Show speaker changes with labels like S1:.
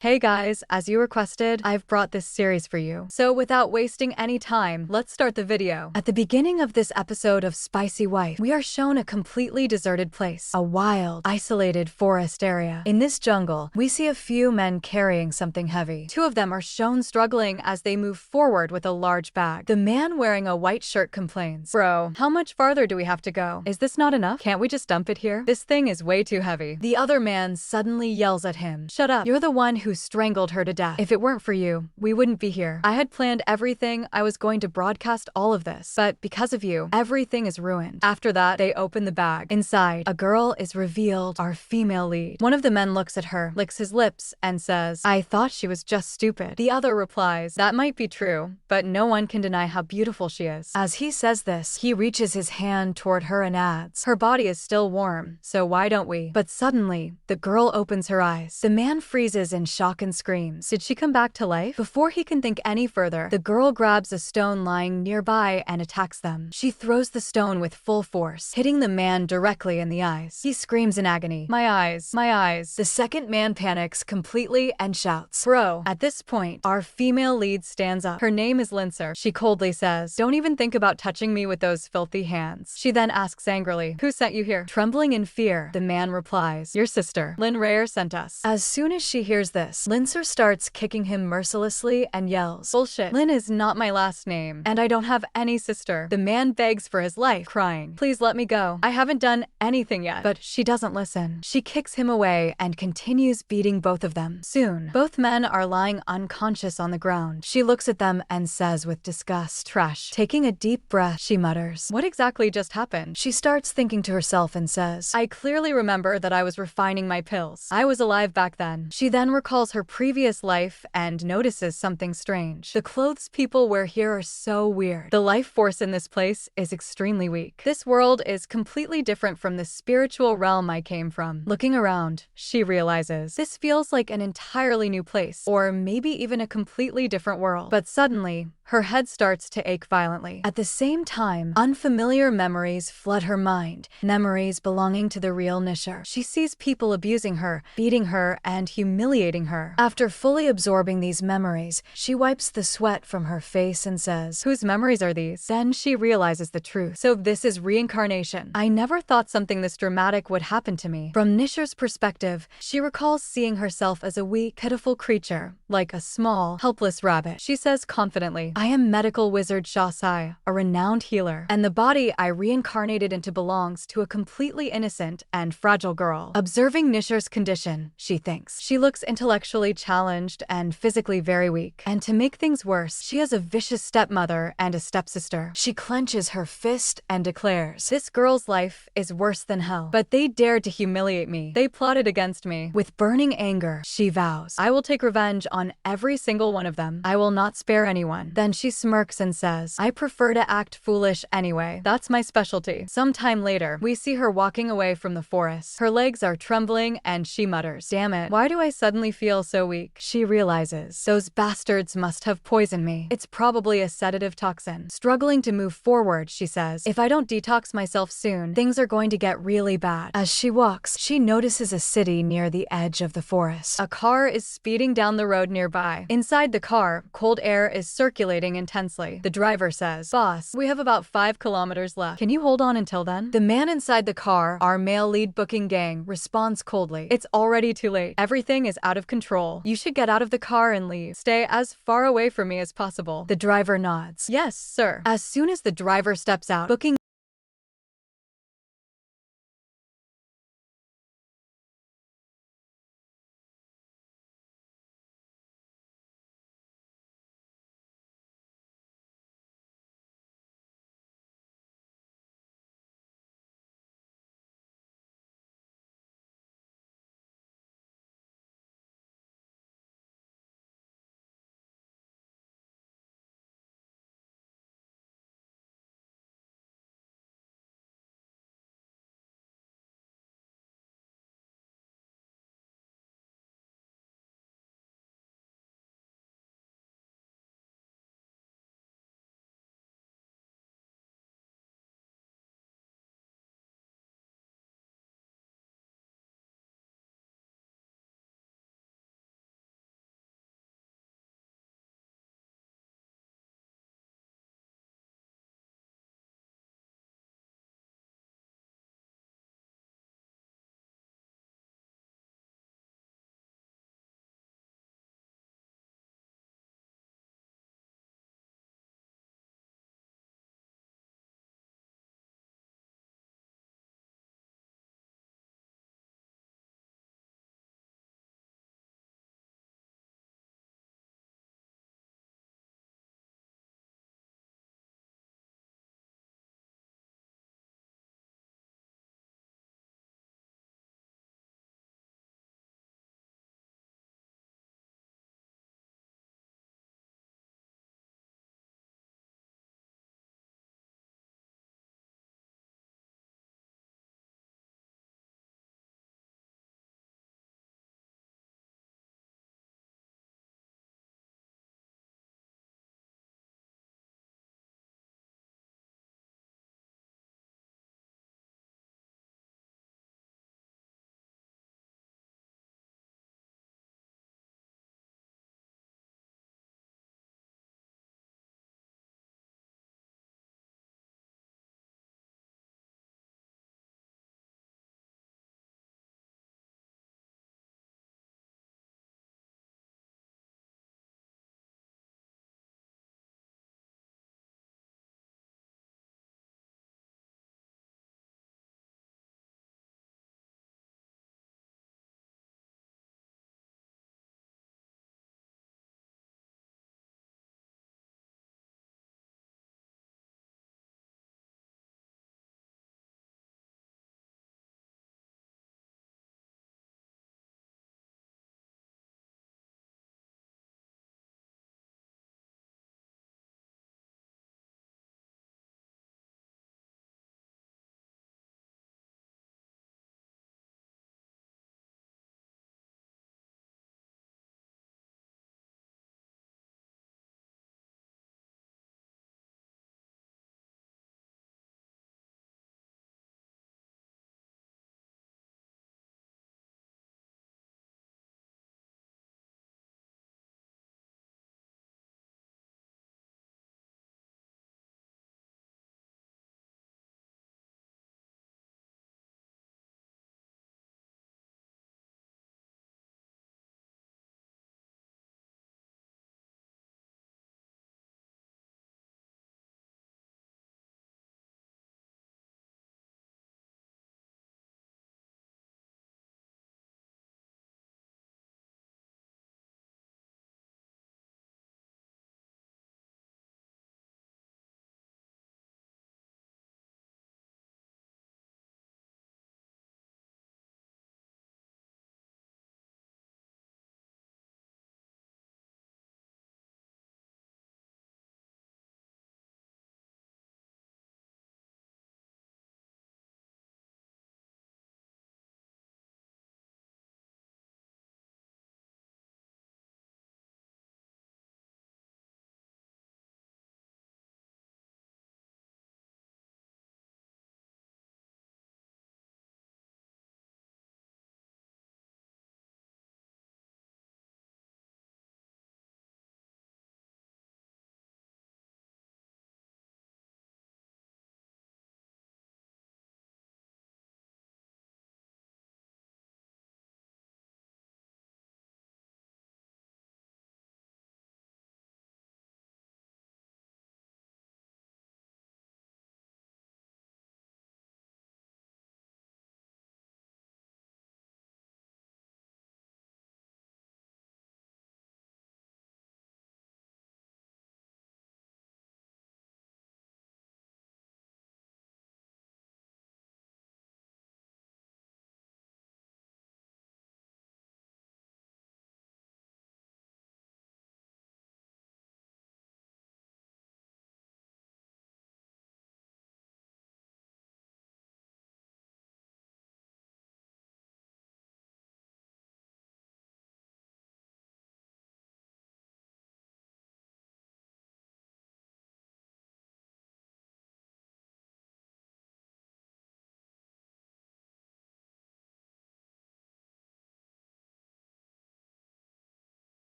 S1: Hey guys, as you requested, I've brought this series for you. So without wasting any time, let's start the video. At the beginning of this episode of Spicywife, we are shown a completely deserted place, a wild, isolated forest area. In this jungle, we see a few men carrying something heavy. Two of them are shown struggling as they move forward with a large bag. The man wearing a white shirt complains, "Bro, how much farther do we have to go? Is this not enough? Can't we just dump it here? This thing is way too heavy." The other man suddenly yells at him, "Shut up, you're the one who strangled her to death. If it weren't for you, we wouldn't be here. I had planned everything. I was going to broadcast all of this, but because of you, everything is ruined." After that, they open the bag. Inside, a girl is revealed, our female lead. One of the men looks at her, licks his lips, and says, "I thought she was just stupid." The other replies, "That might be true, but no one can deny how beautiful she is." As he says this, he reaches his hand toward her and adds, "Her body is still warm, so why don't we?" But suddenly, the girl opens her eyes. The man freezes in shock and screams, "Did she come back to life?" Before he can think any further, the girl grabs a stone lying nearby and attacks them. She throws the stone with full force, hitting the man directly in the eyes. He screams in agony, "My eyes, my eyes." The second man panics completely and shouts, "Bro." At this point, our female lead stands up. Her name is Lincer. She coldly says, "Don't even think about touching me with those filthy hands." She then asks angrily, "Who sent you here?" Trembling in fear, the man replies, "Your sister, Lin Rayer, sent us." As soon as she hears this, Lincer starts kicking him mercilessly and yells, "Bullshit. Lin is not my last name, and I don't have any sister." The man begs for his life, crying, "Please let me go. I haven't done anything yet." But she doesn't listen. She kicks him away and continues beating both of them. Soon, both men are lying unconscious on the ground. She looks at them and says with disgust, "Trash." Taking a deep breath, she mutters, "What exactly just happened?" She starts thinking to herself and says, "I clearly remember that I was refining my pills. I was alive back then." She then recalls her previous life and notices something strange. The clothes people wear here are so weird. The life force in this place is extremely weak. This world is completely different from the spiritual realm I came from. Looking around, she realizes this feels like an entirely new place, or maybe even a completely different world. But suddenly, her head starts to ache violently. At the same time, unfamiliar memories flood her mind, memories belonging to the real Nisher. She sees people abusing her, beating her, and humiliating her. After fully absorbing these memories, she wipes the sweat from her face and says, "Whose memories are these?" Then she realizes the truth. So this is reincarnation. I never thought something this dramatic would happen to me. From Nisher's perspective, she recalls seeing herself as a weak, pitiful creature, like a small, helpless rabbit. She says confidently, "I am medical wizard Sha Sai, a renowned healer, and the body I reincarnated into belongs to a completely innocent and fragile girl." Observing Nisher's condition, she thinks, she looks intellectually challenged and physically very weak. And to make things worse, she has a vicious stepmother and a stepsister. She clenches her fist and declares, "This girl's life is worse than hell. But they dared to humiliate me. They plotted against me." With burning anger, she vows, "I will take revenge on every single one of them. I will not spare anyone." Then she smirks and says, "I prefer to act foolish anyway. That's my specialty." Sometime later, we see her walking away from the forest. Her legs are trembling and she mutters, "Damn it, why do I suddenly feel so weak?" She realizes, those bastards must have poisoned me. It's probably a sedative toxin. Struggling to move forward, she says, "If I don't detox myself soon, things are going to get really bad." As she walks, she notices a city near the edge of the forest. A car is speeding down the road nearby. Inside the car, cold air is circulating intensely. The driver says, "Boss, we have about 5 kilometers left. Can you hold on until then?" The man inside the car, our male lead booking gang, responds coldly, "It's already too late. Everything is out of control. You should get out of the car and leave. Stay as far away from me as possible." The driver nods. "Yes, sir." As soon as the driver steps out, booking